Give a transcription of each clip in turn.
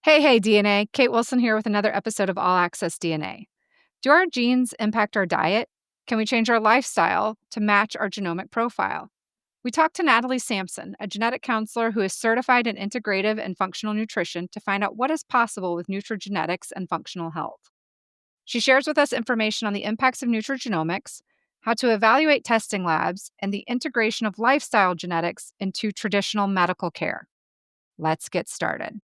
Hey, DNA. Kate Wilson here with another episode of All Access DNA. Do our genes impact our diet? Can we change our lifestyle to match our genomic profile? We talked to Natalie Samson, a genetic counselor who is certified in integrative and functional nutrition, to find out what is possible with nutrigenetics and functional health. She shares with us information on the impacts of nutrigenomics, how to evaluate testing labs, and the integration of lifestyle genetics into traditional medical care. Let's get started.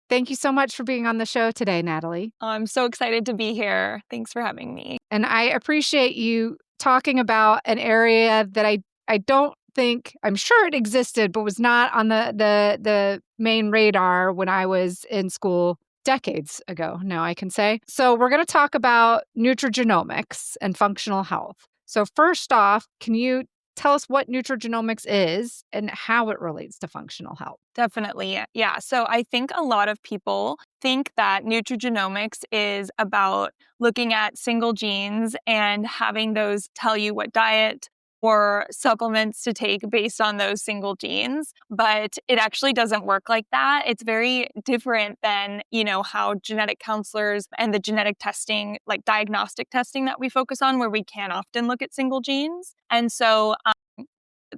Thank you so much for being on the show today, Natalie. I'm so excited to be here. Thanks for having me. And I appreciate you talking about an area that I don't think, I'm sure it existed, but was not on the main radar when I was in school decades ago, now I can say. So we're going to talk about nutrigenomics and functional health. So first off, can you tell us what nutrigenomics is and how it relates to functional health? Definitely. Yeah. So I think a lot of people think that nutrigenomics is about looking at single genes and having those tell you what diet or supplements to take based on those single genes. But it actually doesn't work like that. It's very different than, how genetic counselors and the genetic testing, like diagnostic testing that we focus on, where we can often look at single genes. And so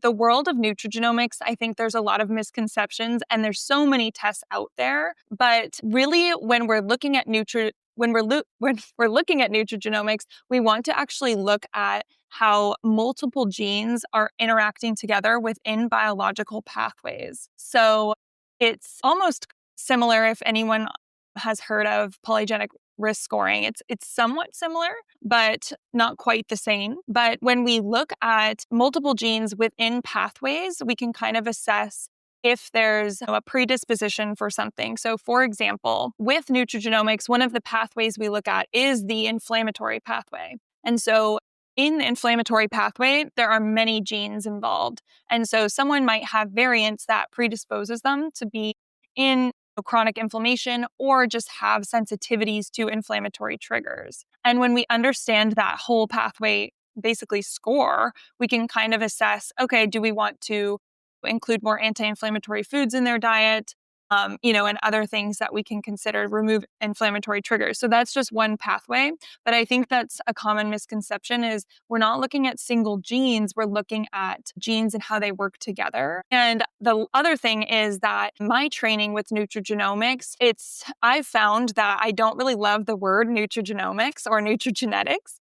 the world of nutrigenomics, I think there's a lot of misconceptions and there's so many tests out there. But really, when we're looking at when we're looking at nutrigenomics, we want to actually look at how multiple genes are interacting together within biological pathways. So it's almost similar, if anyone has heard of polygenic risk scoring. It's somewhat similar, but not quite the same. But when we look at multiple genes within pathways, we can kind of assess if there's a predisposition for something. So for example, with nutrigenomics, one of the pathways we look at is the inflammatory pathway. And so in the inflammatory pathway, there are many genes involved. And so someone might have variants that predisposes them to be in chronic inflammation or just have sensitivities to inflammatory triggers. And when we understand that whole pathway basically score, we can kind of assess, okay, do we want to include more anti-inflammatory foods in their diet? And other things that we can consider remove inflammatory triggers. So that's just one pathway. But I think that's a common misconception is we're not looking at single genes, we're looking at genes and how they work together. And the other thing is that my training with nutrigenomics, I've found that I don't really love the word nutrigenomics or nutrigenetics.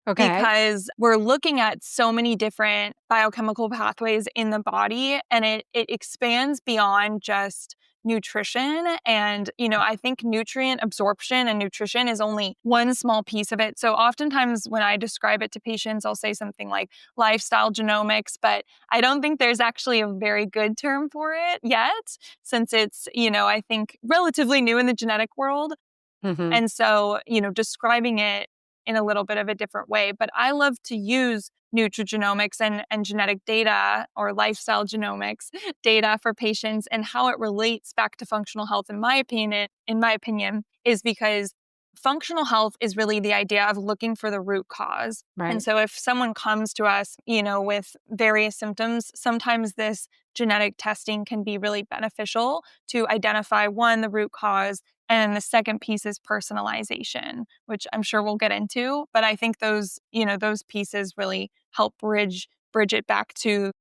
Okay. Because we're looking at so many different biochemical pathways in the body, and it expands beyond just nutrition. And, I think nutrient absorption and nutrition is only one small piece of it. So oftentimes when I describe it to patients, I'll say something like lifestyle genomics, but I don't think there's actually a very good term for it yet, since it's, I think relatively new in the genetic world. Mm-hmm. And so, describing it in a little bit of a different way. But I love to use nutrigenomics and genetic data or lifestyle genomics data for patients and how it relates back to functional health, in my opinion, is because functional health is really the idea of looking for the root cause. Right. And so if someone comes to us, with various symptoms, sometimes this genetic testing can be really beneficial to identify, one, the root cause, and the second piece is personalization, which I'm sure we'll get into. But I think those pieces really help bridge it back to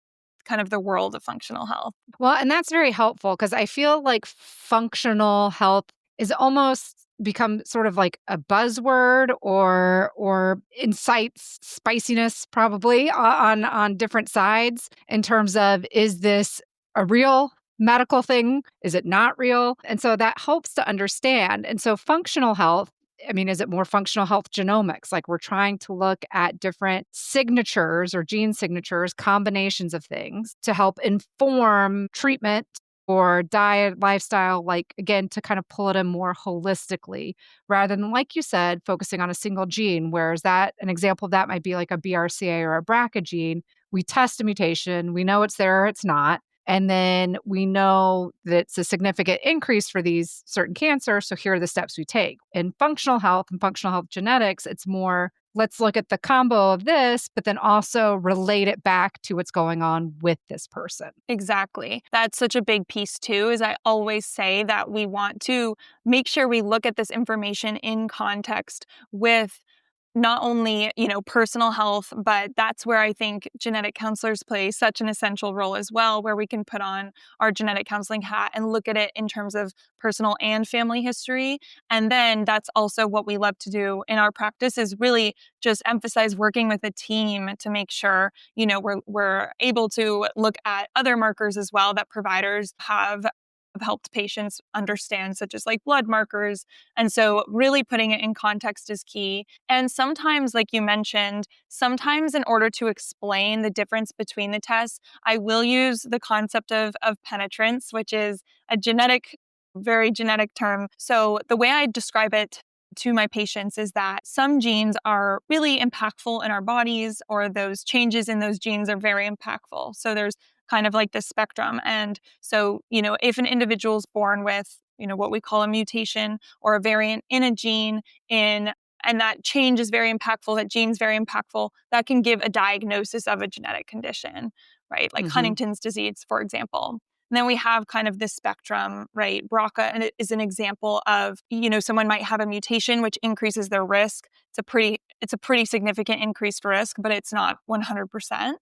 kind of the world of functional health. Well, and that's very helpful because I feel like functional health is almost become sort of like a buzzword or incites spiciness probably on different sides in terms of, is this a real medical thing? Is it not real? And so that helps to understand. And so functional health, I mean, is it more functional health genomics? Like we're trying to look at different signatures or gene signatures, combinations of things to help inform treatment or diet, lifestyle, like again, to kind of pull it in more holistically rather than, like you said, focusing on a single gene. Whereas that, an example of that might be like a BRCA or a BRCA gene. We test a mutation, we know it's there or it's not. And then we know that it's a significant increase for these certain cancers. So here are the steps we take. In functional health and functional health genetics, it's more, let's look at the combo of this, but then also relate it back to what's going on with this person. Exactly. That's such a big piece too, is I always say that we want to make sure we look at this information in context with not only, personal health, but that's where I think genetic counselors play such an essential role as well, where we can put on our genetic counseling hat and look at it in terms of personal and family history. And then that's also what we love to do in our practice is really just emphasize working with a team to make sure, we're able to look at other markers as well that providers have helped patients understand, such as like blood markers. And so, really putting it in context is key. And sometimes, like you mentioned, sometimes in order to explain the difference between the tests, I will use the concept of penetrance, which is a very genetic term. So, the way I describe it to my patients is that some genes are really impactful in our bodies, or those changes in those genes are very impactful. So, there's kind of like this spectrum. And so, if an individual is born with, what we call a mutation or a variant in a gene and that change is very impactful, that gene's very impactful, that can give a diagnosis of a genetic condition, right? Like Hmm. Huntington's disease, for example. And then we have kind of this spectrum, right? BRCA and it is an example of, someone might have a mutation which increases their risk. It's a pretty significant increased risk, but it's not 100%.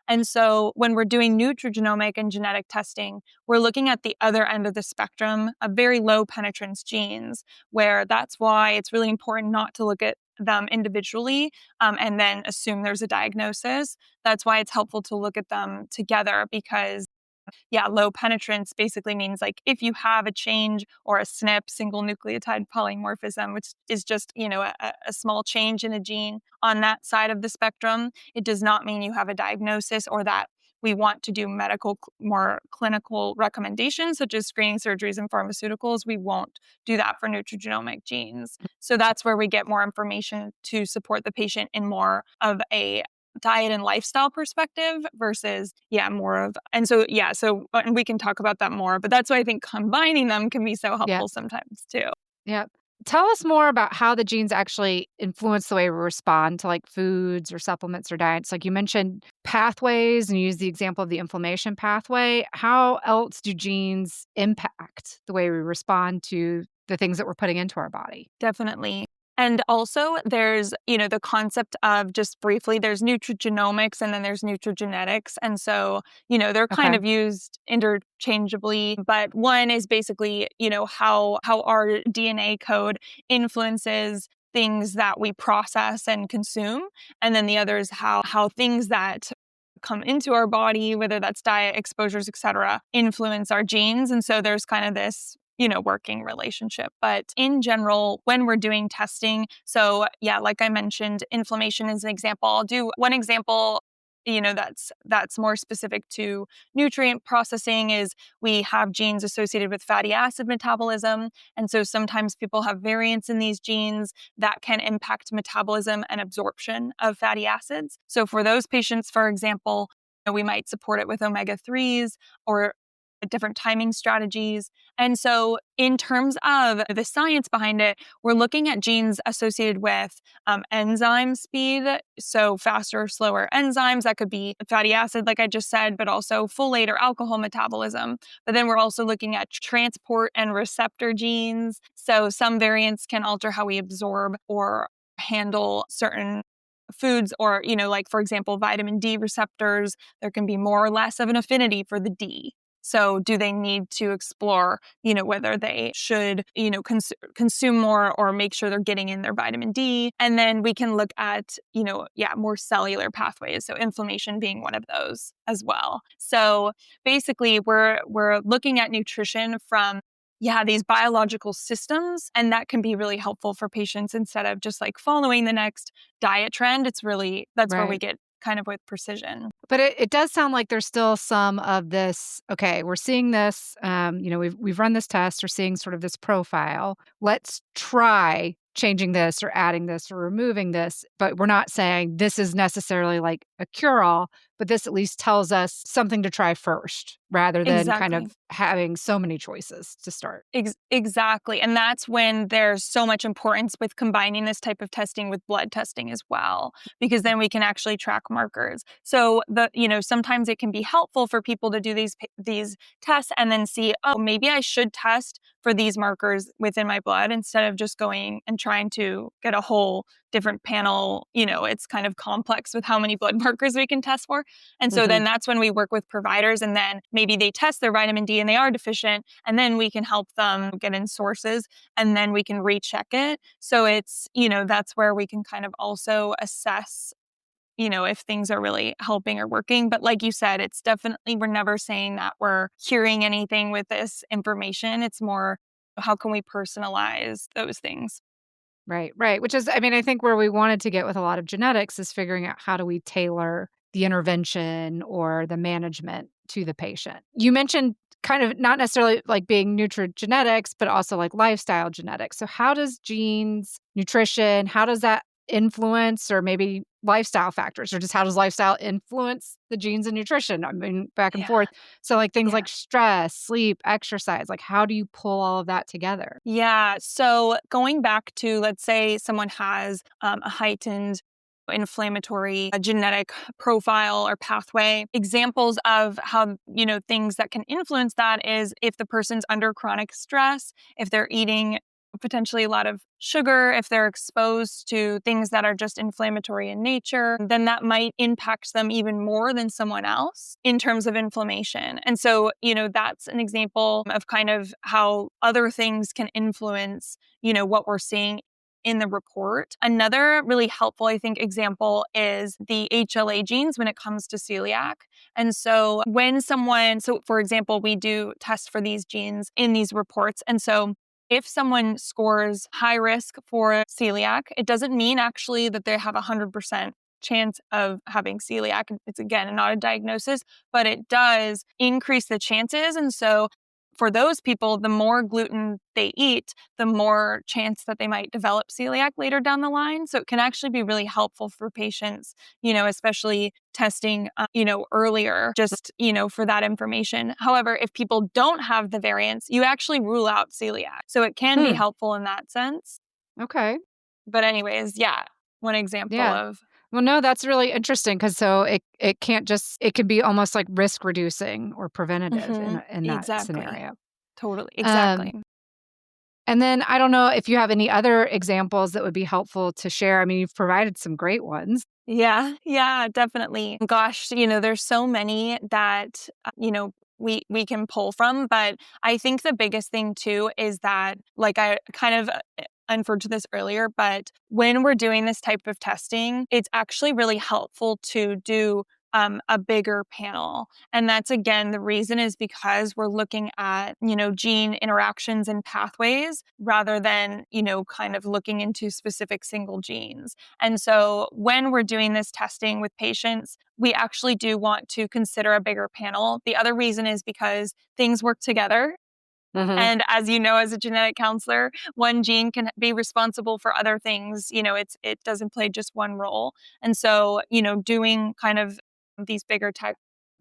And so when we're doing nutrigenomic and genetic testing, we're looking at the other end of the spectrum of very low penetrance genes, where that's why it's really important not to look at them individually and then assume there's a diagnosis. That's why it's helpful to look at them together because yeah, low penetrance basically means like if you have a change or a SNP, single nucleotide polymorphism, which is just, a small change in a gene on that side of the spectrum, it does not mean you have a diagnosis or that we want to do more clinical recommendations, such as screening surgeries and pharmaceuticals. We won't do that for nutrigenomic genes. So that's where we get more information to support the patient in more of a diet and lifestyle perspective versus more of and we can talk about that more, but that's why I think combining them can be so Yeah. helpful sometimes too. Yeah. Tell us more about how the genes actually influence the way we respond to like foods or supplements or diets. Like you mentioned pathways and you use the example of the inflammation pathway. How else do genes impact the way we respond to the things that we're putting into our body? Definitely. And also there's, the concept of just briefly, there's nutrigenomics and then there's nutrigenetics. And so, they're kind Okay. of used interchangeably, but one is basically, how our DNA code influences things that we process and consume. And then the other is how things that come into our body, whether that's diet, exposures, etc., influence our genes. And so there's kind of this working relationship. But in general, when we're doing testing, so yeah, like I mentioned, inflammation is an example. I'll do one example, that's more specific to nutrient processing is we have genes associated with fatty acid metabolism. And so sometimes people have variants in these genes that can impact metabolism and absorption of fatty acids. So for those patients, for example, we might support it with omega-3s or different timing strategies. And so, in terms of the science behind it, we're looking at genes associated with enzyme speed. So, faster or slower enzymes. That could be fatty acid, like I just said, but also folate or alcohol metabolism. But then we're also looking at transport and receptor genes. So, some variants can alter how we absorb or handle certain foods or like for example vitamin D receptors, there can be more or less of an affinity for the D. So do they need to explore, whether they should, consume more or make sure they're getting in their vitamin D? And then we can look at, more cellular pathways. So inflammation being one of those as well. So basically we're looking at nutrition from these biological systems. And that can be really helpful for patients instead of just like following the next diet trend. That's where we Right. get kind of with precision. But it does sound like there's still some of this, okay, we're seeing this, we've run this test, we're seeing sort of this profile. Let's try changing this or adding this or removing this, but we're not saying this is necessarily like a cure all, but this at least tells us something to try first rather than kind Exactly. of having so many choices to start. Exactly. And that's when there's so much importance with combining this type of testing with blood testing as well, because then we can actually track markers. So sometimes it can be helpful for people to do these tests and then see, oh, maybe I should test for these markers within my blood instead of just going and trying to get a whole different panel. It's kind of complex with how many blood markers we can test for. And so Mhm. then that's when we work with providers, and then maybe they test their vitamin D and they are deficient, and then we can help them get in sources, and then we can recheck it. So that's where we can kind of also assess, if things are really helping or working. But like you said, it's definitely, we're never saying that we're curing anything with this information. It's more, how can we personalize those things? Right, right. Which is, I mean, I think where we wanted to get with a lot of genetics is figuring out how do we tailor the intervention or the management to the patient. You mentioned kind of not necessarily like being nutrigenetics, but also like lifestyle genetics. So, how does genes, nutrition, how does that influence, or maybe lifestyle factors, or just how does lifestyle influence the genes and nutrition? I mean, back and Yeah. forth. So, like things Yeah. like stress, sleep, exercise, like how do you pull all of that together? Yeah. So going back to, let's say someone has a heightened inflammatory genetic profile or pathway. Examples of how, things that can influence that is if the person's under chronic stress, if they're eating potentially a lot of sugar, if they're exposed to things that are just inflammatory in nature, then that might impact them even more than someone else in terms of inflammation. And so, that's an example of kind of how other things can influence, what we're seeing in the report. Another really helpful, I think, example is the HLA genes when it comes to celiac. And so for example, we do test for these genes in these reports. And so if someone scores high risk for celiac, it doesn't mean actually that they have a 100% chance of having celiac. It's, again, not a diagnosis, but it does increase the chances. And so for those people, the more gluten they eat, the more chance that they might develop celiac later down the line. So it can actually be really helpful for patients, especially testing, earlier, just, for that information. However, if people don't have the variants, you actually rule out celiac. So it can be Hmm. helpful in that sense. Okay. But anyways, yeah, one example Yeah. of, Well, no, that's really interesting because so it can't just it can be almost like risk reducing or preventative mhm, in that exactly, scenario. totally, Um, exactly. and then I don't know if you have any other examples that would be helpful to share. I mean, you've provided some great ones. Yeah, yeah, definitely. Gosh, there's so many that we can pull from, but I think the biggest thing too is that, like, I kind of inferred to this earlier, but when we're doing this type of testing, it's actually really helpful to do a bigger panel. And that's, again, the reason is because we're looking at, gene interactions and pathways rather than, kind of looking into specific single genes. And so when we're doing this testing with patients, we actually do want to consider a bigger panel. The other reason is because things work together. Mhm. And as you know, as a genetic counselor, one gene can be responsible for other things. It doesn't play just one role. And so, doing kind of these bigger tech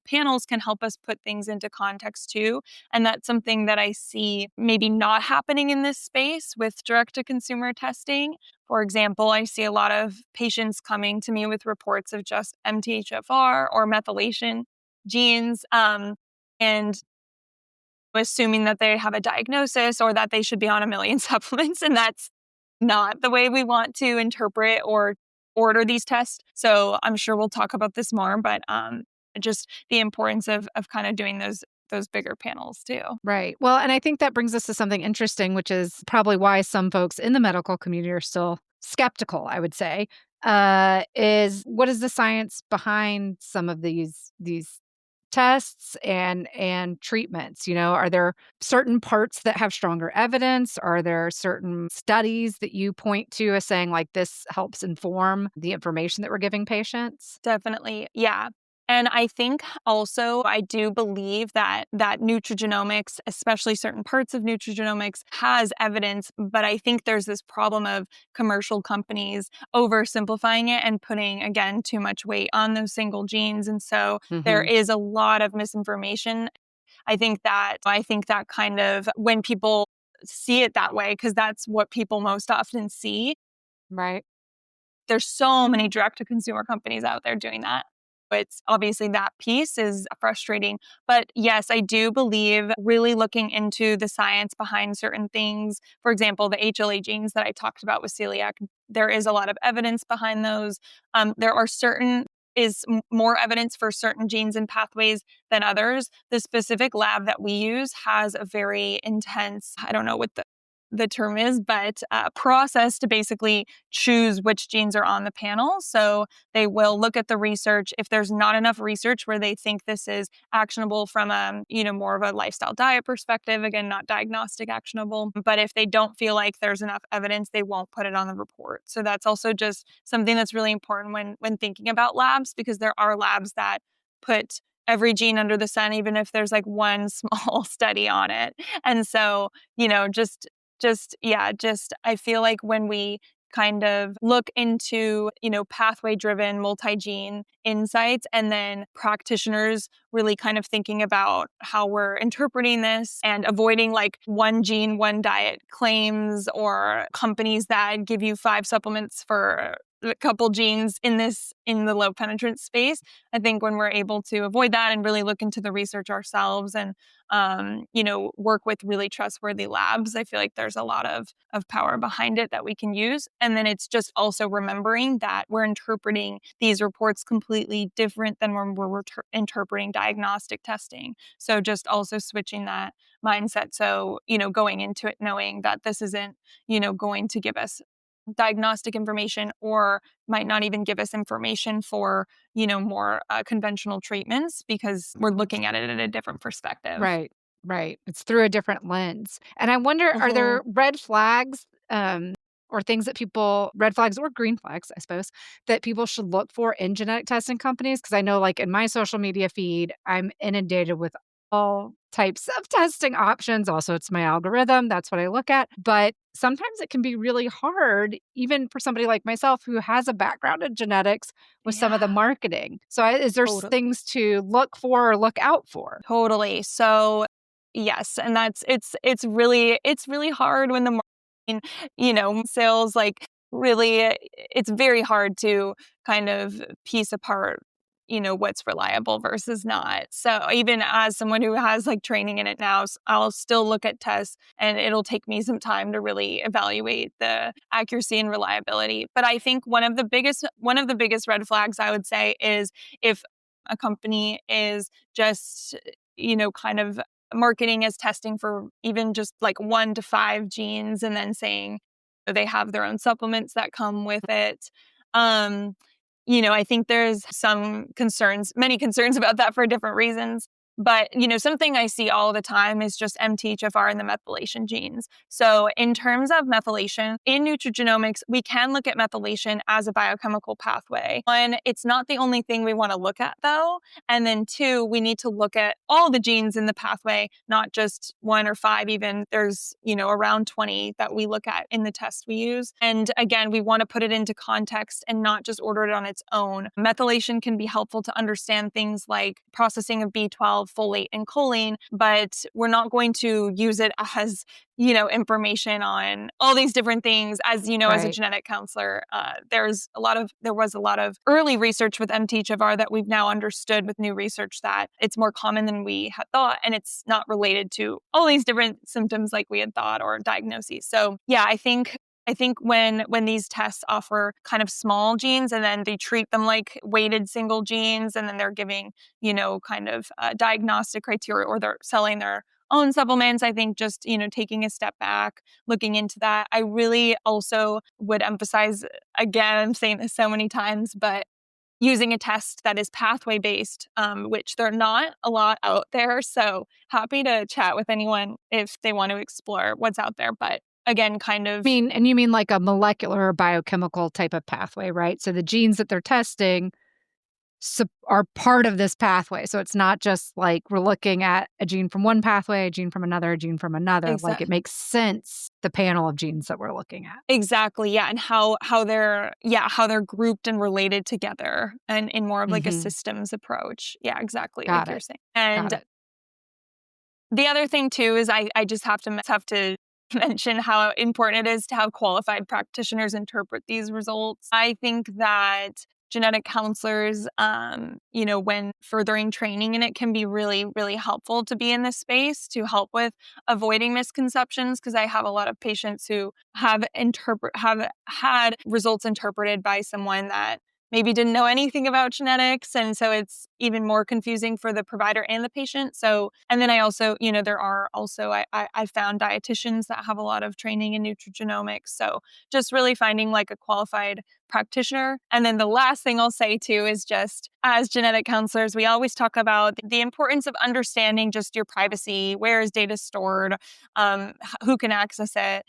panels can help us put things into context too. And that's something that I see maybe not happening in this space with direct to consumer testing. For example, I see a lot of patients coming to me with reports of just MTHFR or methylation genes. And assuming that they have a diagnosis or that they should be on a million supplements. And that's not the way we want to interpret or order these tests. So I'm sure we'll talk about this more, but just the importance of kind of doing those bigger panels too. Right. Well, and I think that brings us to something interesting, which is probably why some folks in the medical community are still skeptical, I would say, is what is the science behind some of these tests and treatments? You know, are there certain parts that have stronger evidence? Are there certain studies that you point to as saying like this helps inform the information that we're giving patients? Definitely. Yeah. And I think also I do believe that nutrigenomics, especially certain parts of nutrigenomics, has evidence, but I think there's this problem of commercial companies oversimplifying it and putting, again, too much weight on those single genes. And so there Hmm. is a lot of misinformation. I think that kind of, when people see it that way, because that's what people most often see, Right. there's so many direct to consumer companies out there doing that. It's obviously that piece is frustrating. But yes, I do believe really looking into the science behind certain things. For example, the HLA genes that I talked about with celiac, there is a lot of evidence behind those. There are certain more evidence for certain genes and pathways than others. The specific lab that we use has a very intense, I don't know what the term is, but process to basically choose which genes are on the panel. So they will look at the research. If there's not enough research where they think this is actionable from more of a lifestyle diet perspective, again, not diagnostic actionable. But if they don't feel like there's enough evidence, they won't put it on the report. So that's also just something that's really important when thinking about labs, because there are labs that put every gene under the sun, even if there's like one small study on it. And so, just I feel like when we kind of look into, pathway driven multi-gene insights, and then practitioners really kind of thinking about how we're interpreting this and avoiding like one gene, one diet claims, or companies that give you 5 supplements for a couple genes in the low penetrance space. I think when we're able to avoid that and really look into the research ourselves and work with really trustworthy labs, I feel like there's a lot of power behind it that we can use. And then it's just also remembering that we're interpreting these reports completely different than when we're interpreting diagnostic testing. So just also switching that mindset. So, going into it knowing that this isn't, going to give us diagnostic information, or might not even give us information for, more conventional treatments, because we're looking at it in a different perspective. Right, right. It's through a different lens. And I wonder, are Mhm. there red flags, or things that people red flags or green flags, I suppose, that people should look for in genetic testing companies? Because I know, like, in my social media feed, I'm inundated with all types of testing options. Also, it's my algorithm, that's what I look at. But sometimes it can be really hard, even for somebody like myself who has a background in genetics, with some of the Yeah, marketing. So, is there totally. things to look for or look out for? Totally. So, yes, and it's really hard when the marketing, sales, like, really, it's very hard to kind of piece apart, what's reliable versus not. So, even as someone who has, like, training in it now, I'll still look at tests, and it'll take me some time to really evaluate the accuracy and reliability. But I think one of the biggest red flags, I would say, is if a company is just, kind of marketing as testing for even just like 1 to 5 genes, and then saying they have their own supplements that come with it. Um, I think there's many concerns about that for different reasons. But, something I see all the time is just MTHFR and the methylation genes. So, in terms of methylation, in nutrigenomics, we can look at methylation as a biochemical pathway. One, it's not the only thing we want to look at, though. And then two, we need to look at all the genes in the pathway, not just 1 or 5 even. There's, around 20 that we look at in the test we use. And again, we want to put it into context and not just order it on its own. Methylation can be helpful to understand things like processing of B12, folate, and choline, but we're not going to use it as, information on all these different things. As a Right. genetic counselor, there was a lot of early research with MTHFR that we've now understood with new research that it's more common than we had thought, and it's not related to all these different symptoms like we had thought, or diagnoses. So yeah, I think when these tests offer kind of small genes, and then they treat them like weighted single genes, and then they're giving, kind of diagnostic criteria, or they're selling their own supplements, I think just, taking a step back, looking into that. I really also would emphasize, again, I'm saying this so many times, but using a test that is pathway based, which there are not a lot out there. So happy to chat with anyone if they want to explore what's out there. But again, kind of, You mean like a molecular or biochemical type of pathway, right? So the genes that they're testing are part of this pathway. So it's not just like we're looking at a gene from one pathway, a gene from another, a gene from another. Like it Exactly. makes sense, the panel of genes that we're looking at. Exactly, yeah, and how they're grouped and related together and in more of like a Hmm. systems approach. Yeah, exactly, like Got you're it. saying. Got And it. the other thing too is I just have to mention how important it is to have qualified practitioners interpret these results. I think that genetic counselors, when furthering training in it can be really, really helpful to be in this space to help with avoiding misconceptions because I have a lot of patients who have had results interpreted by someone that maybe didn't know anything about genetics. And so it's even more confusing for the provider and the patient. So, and then I also, there are also, I found dietitians that have a lot of training in nutrigenomics. So just really finding like a qualified practitioner. And then the last thing I'll say too is just as genetic counselors, we always talk about the importance of understanding just your privacy, where is data stored, who can access it,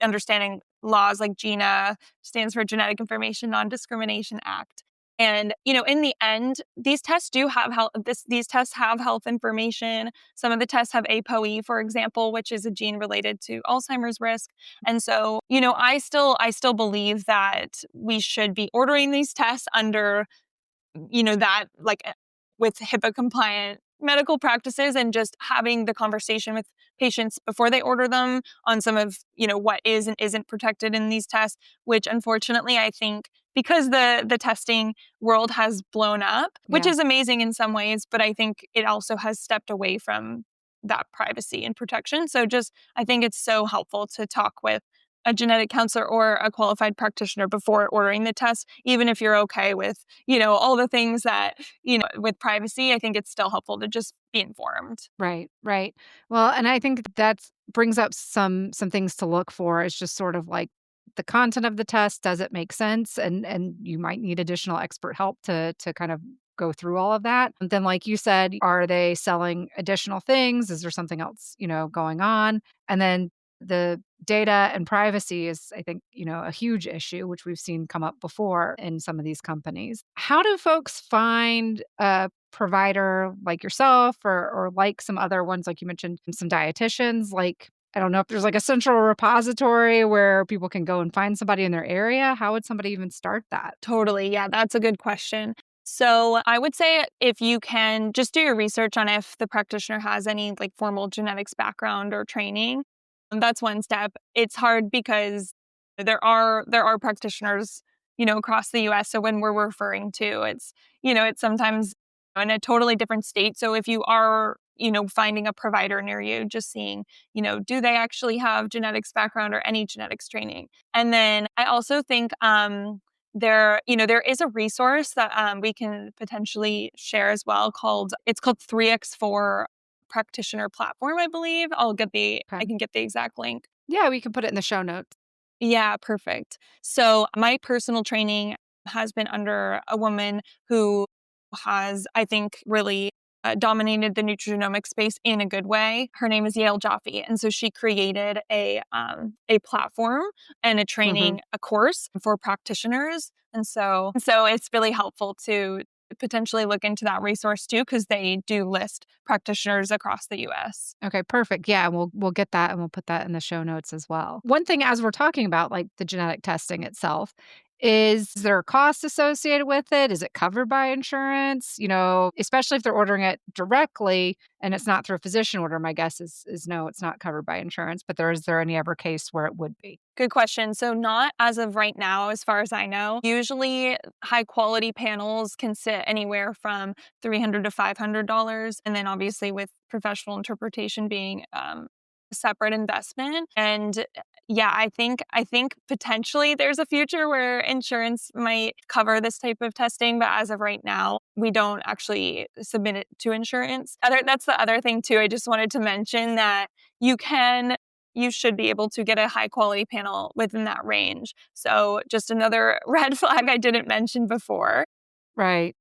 understanding laws like GINA stands for Genetic Information Non-Discrimination Act. And in the end, these tests do have health. These tests have health information. Some of the tests have ApoE, for example, which is a gene related to Alzheimer's risk. And so, I still believe that we should be ordering these tests under that like with HIPAA compliant medical practices and just having the conversation with patients before they order them on some of, what is and isn't protected in these tests, which unfortunately I think because the testing world has blown up, which Yeah. is amazing in some ways, but I think it also has stepped away from that privacy and protection. So just I think it's so helpful to talk with a genetic counselor or a qualified practitioner before ordering the test, even if you're okay with all the things that, with privacy, I think it's still helpful to just be informed. Right, right. Well, and I think that brings up some things to look for. It's just sort of like the content of the test, does it make sense? And you might need additional expert help to kind of go through all of that. And then like you said, are they selling additional things? Is there something else, going on? And then the data and privacy is, I think, a huge issue, which we've seen come up before in some of these companies. How do folks find a provider like yourself or like some other ones, like you mentioned, some dietitians? Like, I don't know if there's like a central repository where people can go and find somebody in their area. How would somebody even start that? Totally. Yeah, that's a good question. So I would say if you can just do your research on if the practitioner has any like formal genetics background or training. That's one step. It's hard because there are practitioners, across the US. So when we're referring to it's sometimes in a totally different state. So if you are, finding a provider near you, just seeing, do they actually have genetics background or any genetics training? And then I also think there is a resource that we can potentially share as well called 3x4 practitioner platform, I believe. I Okay. can get the exact link. Yeah, we can put it in the show notes. Yeah, perfect. So my personal training has been under a woman who has, I think, really dominated the nutrigenomics space in a good way. Her name is Yale Jaffe, and so she created a platform and Hmm. a course for practitioners. And so it's really helpful to potentially look into that resource too, because they do list practitioners across the U.S. Okay, perfect. Yeah, we'll get that and we'll put that in the show notes as well. One thing as we're talking about like the genetic testing itself, is there a cost associated with it? Is it covered by insurance? Especially if they're ordering it directly and it's not through a physician order, my guess is no, it's not covered by insurance, but is there any ever case where it would be? Good question. So, not as of right now, as far as I know. Usually, high quality panels can sit anywhere from $300 to $500. And then, obviously, with professional interpretation being a separate investment. And yeah, I think potentially there's a future where insurance might cover this type of testing, but as of right now, we don't actually submit it to insurance. That's the other thing too. I just wanted to mention that you can you should be able to get a high quality panel within that range. So just another red flag I didn't mention before. Right.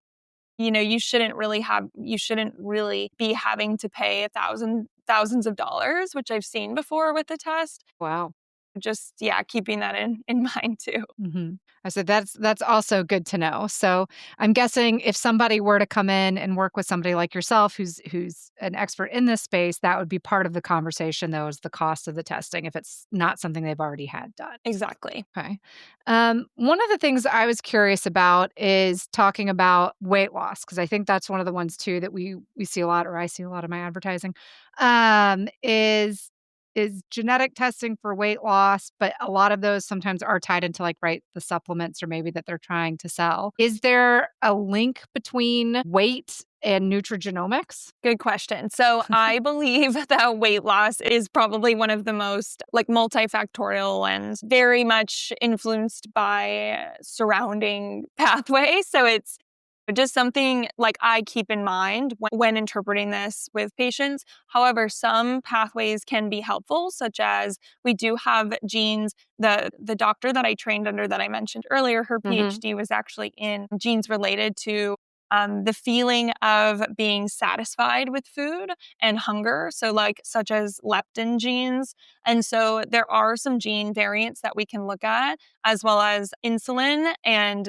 You shouldn't really be having to pay thousands of dollars, which I've seen before with the test. Wow. just, yeah, keeping that in mind too. Mhm. I said that's also good to know. So, I'm guessing if somebody were to come in and work with somebody like yourself who's an expert in this space, that would be part of the conversation, though, is the cost of the testing if it's not something they've already had done. Exactly. Okay. One of the things I was curious about is talking about weight loss because I think that's one of the ones too that we see a lot, or I see a lot of my advertising. Is genetic testing for weight loss, but a lot of those sometimes are tied into like right the supplements or maybe that they're trying to sell. Is there a link between weight and nutrigenomics? Good question. So I believe that weight loss is probably one of the most like multifactorial and very much influenced by surrounding pathways. So it's just something like I keep in mind when interpreting this with patients. However, some pathways can be helpful, such as we do have genes. The doctor that I trained under that I mentioned earlier, her Mhm. PhD was actually in genes related to the feeling of being satisfied with food and hunger. So, like, such as leptin genes. And so, there are some gene variants that we can look at, as well as insulin and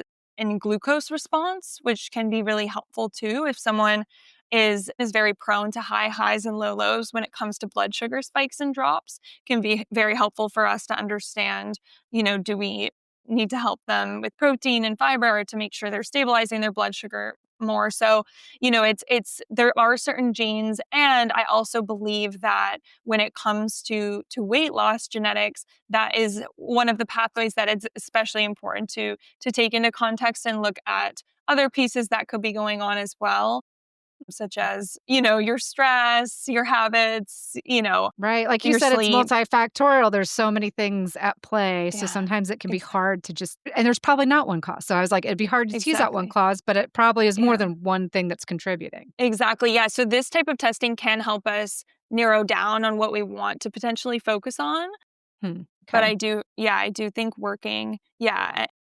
glucose response, which can be really helpful too if someone is very prone to high highs and low lows when it comes to blood sugar spikes and drops can be very helpful for us to understand, do we need to help them with protein and fiber to make sure they're stabilizing their blood sugar more. So, it's there are certain genes, and I also believe that when it comes to weight loss genetics, that is one of the pathways that is especially important to take into context and look at other pieces that could be going on as well, such as, your stress, your habits, Right, like you your said, it's sleep. multifactorial, there's so many things at play, so Yeah, sometimes it can be exactly. hard to just and there's probably not one cause, so I was like, it'd be hard to tease out one Exactly. cause, but it probably is more Yeah. than one thing that's contributing. Exactly. Yeah. So this type of testing can help us narrow down on what we want to potentially focus on. Hmm, But okay. I do think working,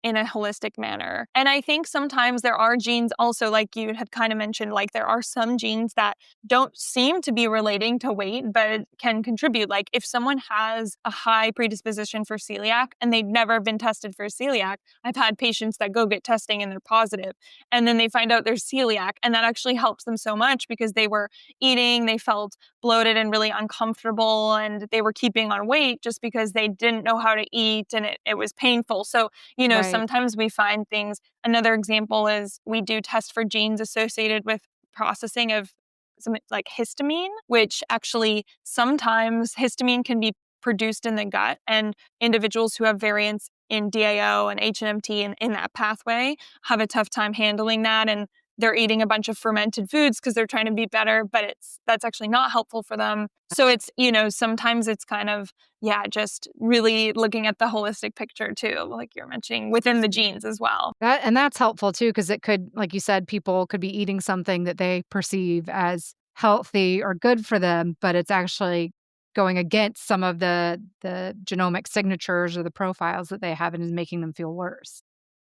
in a holistic manner. And I think sometimes there are genes also, like you had kind of mentioned, like there are some genes that don't seem to be relating to weight, but can contribute. Like if someone has a high predisposition for celiac and they've never been tested for celiac, I've had patients that go get testing and they're positive, and then they find out they're celiac, and that actually helps them so much because they were eating, they felt bloated and really uncomfortable, and they were keeping on weight just because they didn't know how to eat and it was painful. So, Right, sometimes we find things. Another example is we do test for genes associated with processing of something like histamine, which actually sometimes histamine can be produced in the gut, and individuals who have variants in DAO and HNMT in that pathway have a tough time handling that, and they're eating a bunch of fermented foods because they're trying to be better, but that's actually not helpful for them. So it's, sometimes it's kind of, yeah, just really looking at the holistic picture too, like you're mentioning within the genes as well. that's helpful too, because it could like you said, people could be eating something that they perceive as healthy or good for them, but it's actually going against some of the genomic signatures or the profiles that they have and is making them feel worse.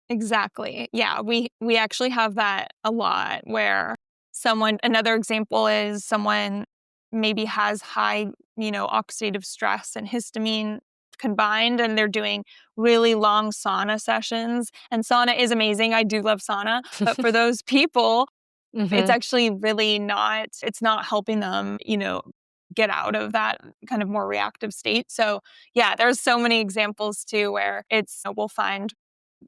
Exactly. Yeah, we actually have that a lot where someone another example is someone maybe has high, oxidative stress and histamine combined, and they're doing really long sauna sessions. And sauna is amazing. I do love sauna, but for those people, it's Mhm. actually really not it's not helping them, get out of that kind of more reactive state. So, yeah, there's so many examples too where we'll find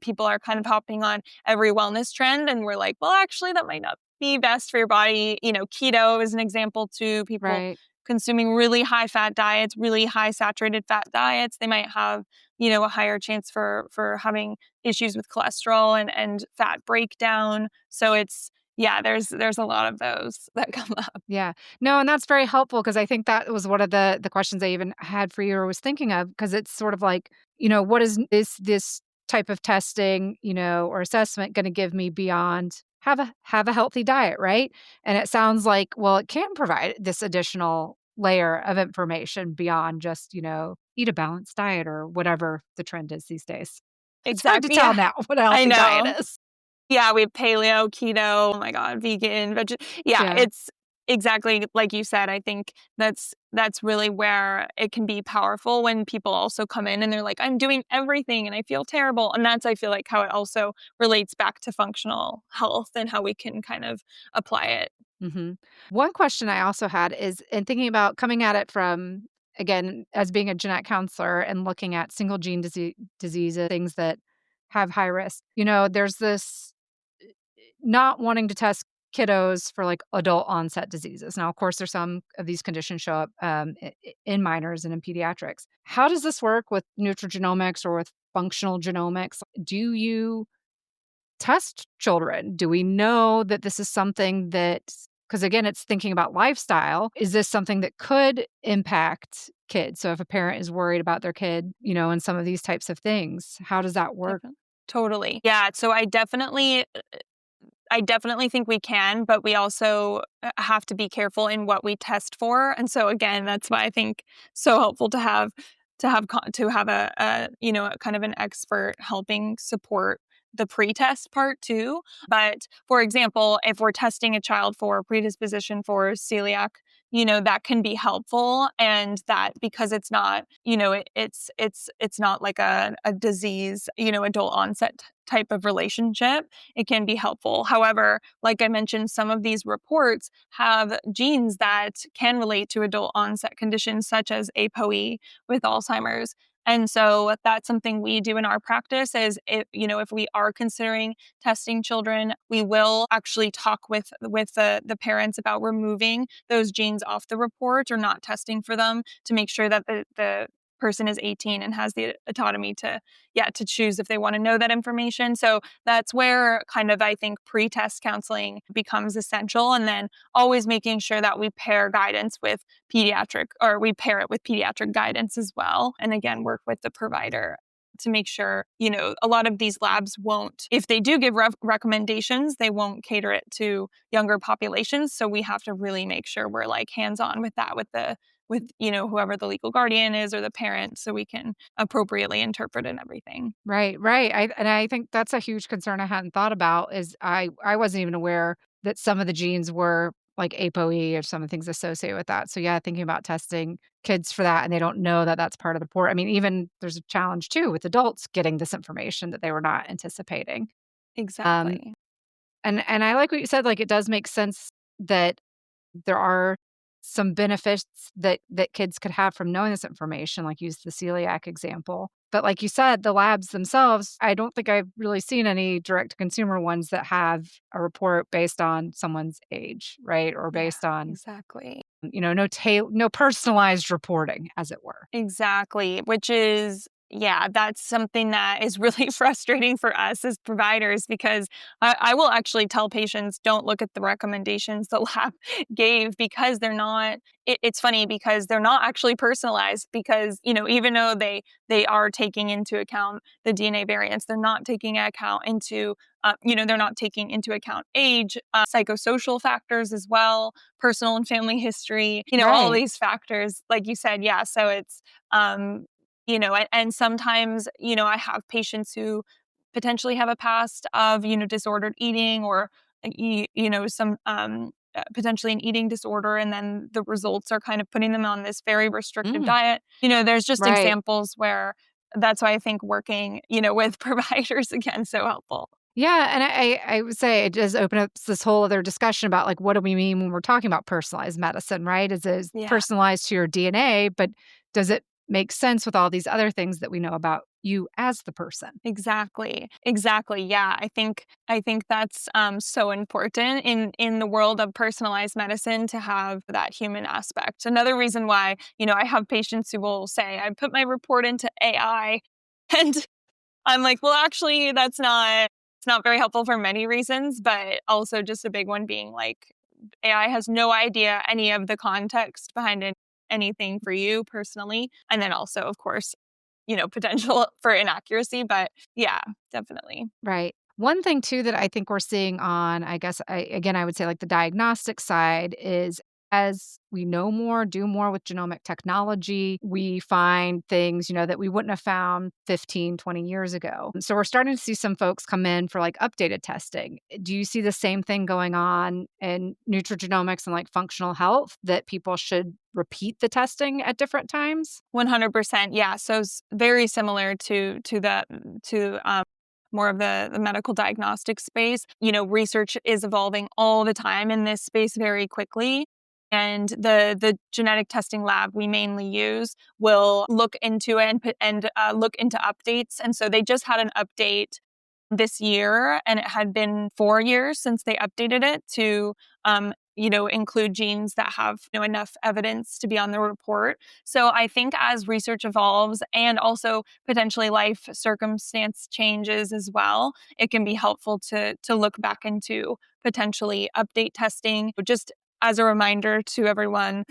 people are kind of hopping on every wellness trend, and we're like, well, actually that might not be best for your body. Keto is an example too. People Right. consuming really high fat diets, really high saturated fat diets, they might have, a higher chance for having issues with cholesterol and fat breakdown. So it's yeah, there's a lot of those that come up. Yeah. No, and that's very helpful because I think that was one of the questions I even had for you or was thinking of because it's sort of like, what is this type of testing, or assessment going to give me beyond have a healthy diet, right? And it sounds like, well, it can provide this additional layer of information beyond just, eat a balanced diet or whatever the trend is these days. It's hard to Exactly. tell Yeah. now what a I healthy diet know. is. Yeah, we have paleo, keto, oh my god, vegan, veg yeah, Yeah. exactly like you said, I think that's really where it can be powerful when people also come in and they're like, "I'm doing everything and I feel terrible." And that's, I feel like, how it also relates back to functional health and how we can kind of apply it. Mhm. One question I also had is in thinking about coming at it from, again, as being a genetic counselor and looking at single gene diseases, things that have high risk. There's this not wanting to test kiddos for like adult onset diseases. Now, of course, there's some of these conditions show up in minors and in pediatrics. How does this work with nutrigenomics or with functional genomics? Do you test children? Do we know that this is something that, because again, it's thinking about lifestyle, is this something that could impact kids? So if a parent is worried about their kid, and some of these types of things, how does that work? Definitely. Totally. Yeah, so I definitely think we can, but we also have to be careful in what we test for. And so again, that's why I think so helpful to have a kind of an expert helping support the pre-test part too. But for example, if we're testing a child for predisposition for celiac, that can be helpful, and that because it's not, it's not like a disease, adult onset type of relationship, it can be helpful. However, like I mentioned, some of these reports have genes that can relate to adult onset conditions such as ApoE with Alzheimer's. And so that's something we do in our practice is if we are considering testing children, we will actually talk with the parents about removing those genes off the report or not testing for them to make sure that the person is 18 and has the autonomy to choose if they want to know that information. So that's where kind of I think pre-test counseling becomes essential, and then always making sure that we pair guidance with we pair it with pediatric guidance as well. And again, work with the provider to make sure, a lot of these labs won't, if they do give recommendations, they won't cater it to younger populations. So we have to really make sure we're like hands on with that, with whoever the legal guardian is or the parent, so we can appropriately interpret and everything. Right, right. I think that's a huge concern I hadn't thought about is I wasn't even aware that some of the genes were like ApoE or some of the things associated with that. So yeah, thinking about testing kids for that and they don't know that that's part of the report. I mean, even there's a challenge too with adults getting this information that they were not anticipating. Um, Exactly. and I like what you said. Like it does make sense that there are some benefits that kids could have from knowing this information, like use the celiac example. But like you said, the labs themselves, I don't think I've really seen any direct to consumer ones that have a report based on someone's age, right? Or Yeah, based on, exactly. no personalized reporting, as it were. Exactly, which is, yeah, that's something that is really frustrating for us as providers because I will actually tell patients don't look at the recommendations the lab gave because they're not. It's funny because they're not actually personalized because even though they are taking into account the DNA variants, they're not taking account into they're not taking into account age, psychosocial factors as well, personal and family history, all Right. these factors, like you said, yeah. So it's, and sometimes, I have patients who potentially have a past of, disordered eating or, some, potentially an eating disorder. And then the results are kind of putting them on this very restrictive Mm, diet. There's just right. examples where that's why I think working, with providers again, so helpful. Yeah, and I would say it does open up this whole other discussion about, like, what do we mean when we're talking about personalized medicine, right? Is it Yeah. personalized to your DNA, but does it make sense with all these other things that we know about you as the person? Exactly. Exactly. Yeah. I think that's so important in the world of personalized medicine to have that human aspect. Another reason why, I have patients who will say, I put my report into AI and I'm like, well, actually it's not very helpful for many reasons, but also just a big one being like AI has no idea any of the context behind anything for you personally. And then also, of course, potential for inaccuracy, but yeah, definitely. Right. One thing too that I think we're seeing on, I guess, I would say like the diagnostic side is as we know more, do more with genomic technology, we find things, that we wouldn't have found 15, 20 years ago. So we're starting to see some folks come in for like updated testing. Do you see the same thing going on in nutrigenomics and like functional health that people should repeat the testing at different times? 100%. Yeah. So very similar to more of the medical diagnostic space. Research is evolving all the time in this space very quickly. And the genetic testing lab we mainly use will look into it and look into updates. And so they just had an update this year, and it had been 4 years since they updated it to include genes that have enough evidence to be on the report. So I think as research evolves and also potentially life circumstance changes as well, it can be helpful to look back into potentially update testing. Just as a reminder to everyone,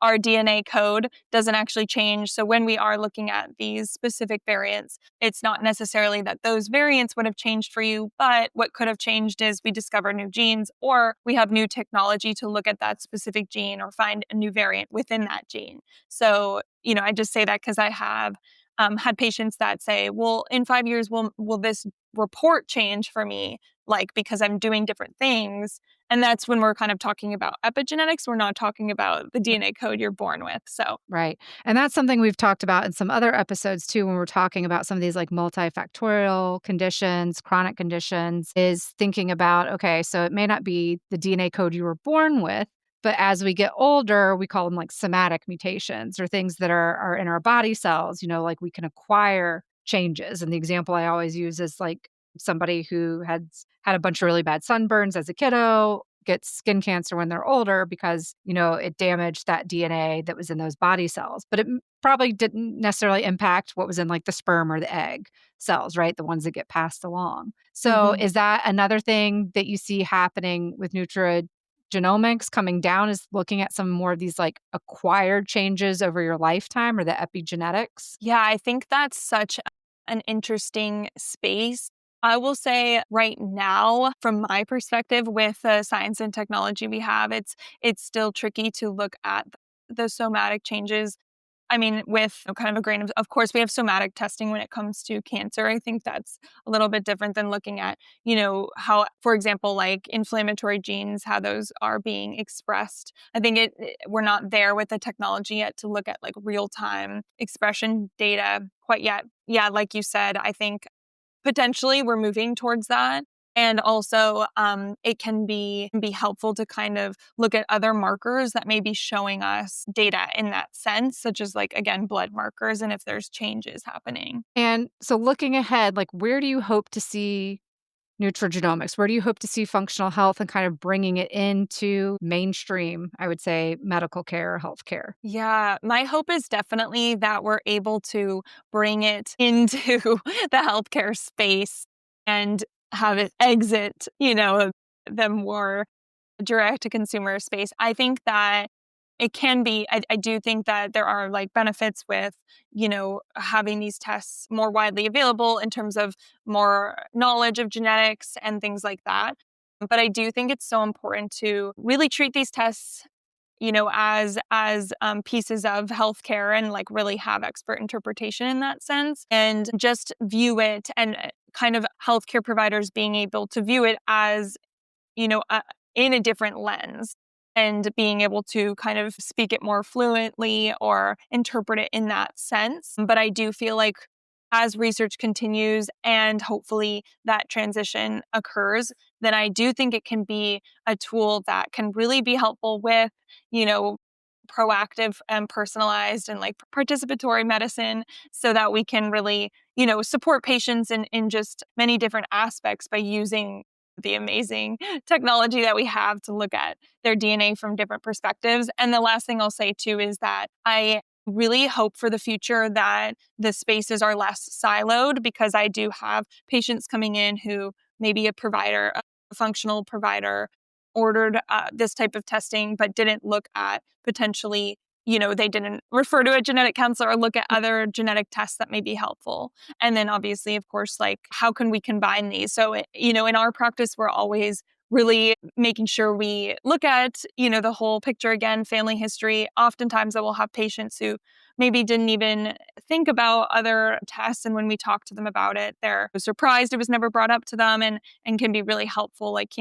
our DNA code doesn't actually change. So when we are looking at these specific variants, it's not necessarily that those variants would have changed for you, but what could have changed is we discover new genes or we have new technology to look at that specific gene or find a new variant within that gene. So, I just say that because I have had patients that say, well, in 5 years, will this report change for me? Like, because I'm doing different things. And that's when we're kind of talking about epigenetics. We're not talking about the DNA code you're born with. So, Right. And that's something we've talked about in some other episodes too, when we're talking about some of these like multifactorial conditions, chronic conditions, is thinking about, okay, so it may not be the DNA code you were born with, but as we get older, we call them like somatic mutations or things that are in our body cells, like we can acquire changes. And the example I always use is like somebody who had a bunch of really bad sunburns as a kiddo, gets skin cancer when they're older because, it damaged that DNA that was in those body cells. But it probably didn't necessarily impact what was in like the sperm or the egg cells, right? The ones that get passed along. So mhm. is that another thing that you see happening with nutrigenomics coming down, is looking at some more of these like acquired changes over your lifetime or the epigenetics? Yeah, I think that's such an interesting space. I will say right now, from my perspective, with the science and technology we have, it's still tricky to look at the somatic changes. I mean, with kind of a grain of course, we have somatic testing when it comes to cancer. I think that's a little bit different than looking at, how, for example, like inflammatory genes, how those are being expressed. I think we're not there with the technology yet to look at like real time expression data quite yet. Yeah, like you said, I think potentially we're moving towards that. And also, it can be helpful to kind of look at other markers that may be showing us data in that sense, such as like, again, blood markers and if there's changes happening. And so looking ahead, like where do you hope to see nutrigenomics? Where do you hope to see functional health and kind of bringing it into mainstream, I would say, medical care or healthcare? Yeah, my hope is definitely that we're able to bring it into the healthcare space and have it exit, the more direct to consumer space. I think that it can be, I do think that there are like benefits with, having these tests more widely available in terms of more knowledge of genetics and things like that. But I do think it's so important to really treat these tests, as pieces of healthcare and like really have expert interpretation in that sense, and just view it and kind of healthcare providers being able to view it as you know, uh, in a different lens and being able to kind of speak it more fluently or interpret it in that sense. But I do feel like as research continues and hopefully that transition occurs, then I do think it can be a tool that can really be helpful with, you know, proactive and personalized and like participatory medicine so that we can really, support patients in just many different aspects by using the amazing technology that we have to look at their DNA from different perspectives. And the last thing I'll say too is that I really hope for the future that the spaces are less siloed, because I do have patients coming in who maybe a functional provider ordered this type of testing, but didn't look at potentially, they didn't refer to a genetic counselor or look at other genetic tests that may be helpful. And then obviously, of course, like how can we combine these? So, in our practice, we're always really making sure we look at, the whole picture again, family history. Oftentimes I will have patients who maybe didn't even think about other tests. And when we talk to them about it, they're surprised it was never brought up to them, and can be really helpful, like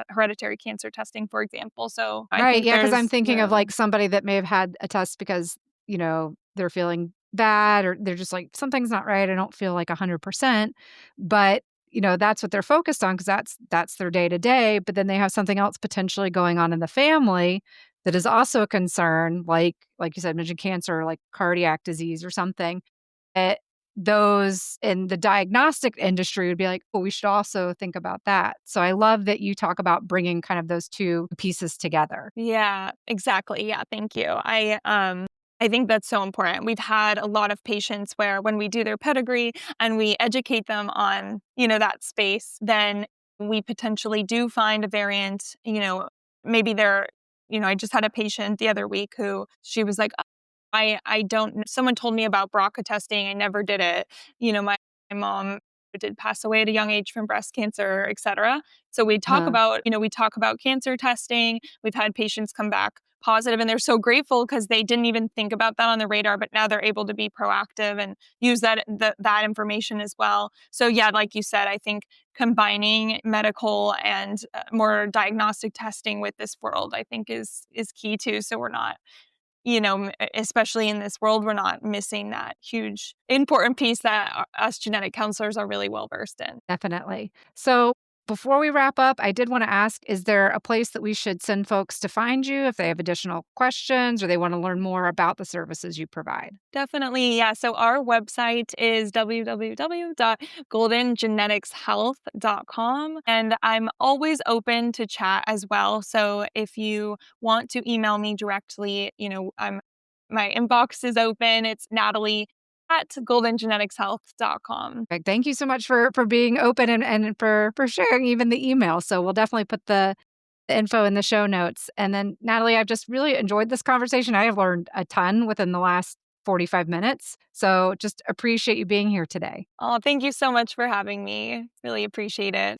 hereditary cancer testing, for example. So I Right, think yeah, because 'cause I'm there's thinking of, like, room. somebody that may have had a test because, they're feeling bad or they're just like, "Something's not right, I don't feel like 100%." But, that's what they're focused on because that's their day to day, but then they have something else potentially going on in the family that is also a concern, like you said, mentioned cancer, like cardiac disease or something. Those in the diagnostic industry would be like, "Oh, we should also think about that." So I love that you talk about bringing kind of those 2 pieces together. Yeah, exactly. Yeah, thank you. I think that's so important. We've had a lot of patients where when we do their pedigree and we educate them on, that space, then we potentially do find a variant, maybe I just had a patient the other week who she was like, I don't someone told me about BRCA testing, I never did it. My mom did pass away at a young age from breast cancer, et cetera. So Uh-huh. we talk about cancer testing. We've had patients come back positive, and they're so grateful because they didn't even think about that on the radar, but now they're able to be proactive and use that information as well. So yeah, like you said, I think combining medical and more diagnostic testing with this world, I think is key too. So we're not, especially in this world, we're not missing that huge important piece that us genetic counselors are really well versed in. Definitely. So before we wrap up, I did wanna ask, is there a place that we should send folks to find you if they have additional questions or they wanna learn more about the services you provide? Definitely. Yeah. So our website is www.goldengeneticshealth.com. And I'm always open to chat as well. So if you want to email me directly, my inbox is open. It's Natalie at goldengeneticshealth.com. Right, thank you so much for being open and for sharing even the email. So we'll definitely put the info in the show notes. And then, Natalie, I've just really enjoyed this conversation. I have learned a ton within the last 45 minutes. So just appreciate you being here today. Oh, thank you so much for having me. Really appreciate it.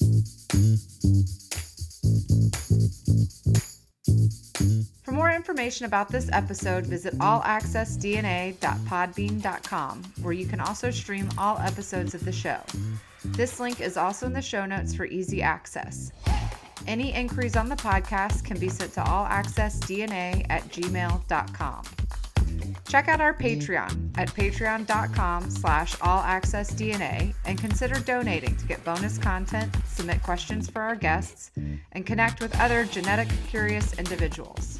For more information about this episode, visit allaccessdna.podbean.com, where you can also stream all episodes of the show. This link is also in the show notes for easy access. Any inquiries on the podcast can be sent to allaccessdna@gmail.com. Check out our Patreon at patreon.com/allaccessdna and consider donating to get bonus content, submit questions for our guests, and connect with other genetic curious individuals.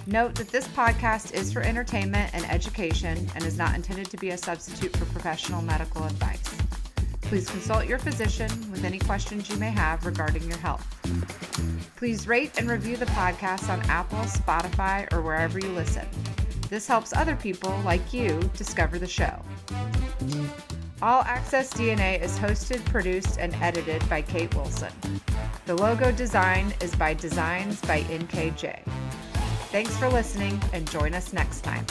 Note that this podcast is for entertainment and education and is not intended to be a substitute for professional medical advice. Please consult your physician with any questions you may have regarding your health. Please rate and review the podcast on Apple, Spotify, or wherever you listen. This helps other people like you discover the show. All Access DNA is hosted, produced, and edited by Kate Wilson. The logo design is by Designs by NKJ. Thanks for listening and join us next time.